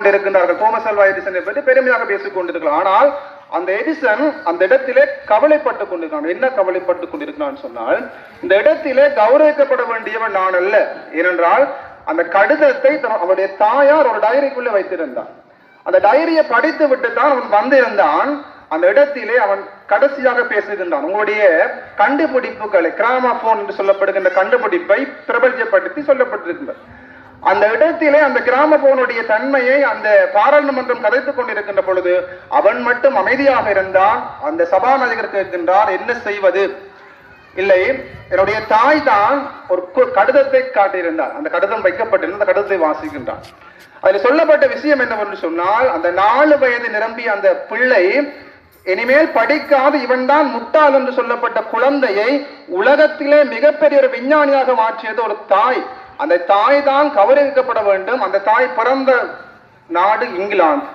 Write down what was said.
இருக்கின்றார்கள். தோமஸ் அல்வா எடிசனை பற்றி பெருமையாக பேசிக் கொண்டிருக்கலாம். ஆனால் அந்த எடிசன் அந்த இடத்திலே கவலைப்பட்டுக் கொண்டிருக்கான். என்ன கவலைப்பட்டுக் கொண்டிருக்கிறான் சொன்னால், இந்த இடத்திலே கௌரவிக்கப்பட வேண்டியவன் நான் அல்ல. ஏனென்றால் அந்த கடிதத்தை அவருடைய தாயார் ஒரு டைரிக்குள்ளே வைத்திருந்தான். அந்த டைரியை படித்து விட்டு தான் அவன் வந்திருந்தான். அந்த இடத்திலே அவன் கடைசியாக பேசுகின்றான். உங்களுடைய கண்டுபிடிப்புகளை, கிராமபோன் என்று சொல்லப்படுகின்ற கண்டுபிடிப்பை பிரபலப்படுத்தி சொல்லப்பட்டிருக்கின்றது. அந்த இடத்திலே அந்த கிராமபோனுடைய தன்மையை அந்த பாராளுமன்றம் கதைத்துக் கொண்டிருக்கின்ற பொழுது அவன் மட்டும் அமைதியாக இருந்தான். அந்த சபாநாயகர் கேட்கின்றார், என்ன செய்வது? இல்லை, என்னுடைய தாய் தான் ஒரு கடிதத்தை காட்டியிருந்தார். அந்த கடிதம் வைக்கப்பட்டிருந்த அந்த கடிதத்தை வாசிக்கின்றான். அதில் சொல்லப்பட்ட விஷயம் என்னவென்று சொன்னால், அந்த 4 வயது நிரம்பிய அந்த பிள்ளை இனிமேல் படிக்காது, இவன் தான் முட்டாள் என்று சொல்லப்பட்ட குழந்தையை உலகத்திலே மிகப்பெரிய ஒரு விஞ்ஞானியாக மாற்றியது ஒரு தாய். அந்த தாய் தான் கௌரவிக்கப்பட வேண்டும். அந்த தாய் பிறந்த நாடு இங்கிலாந்து.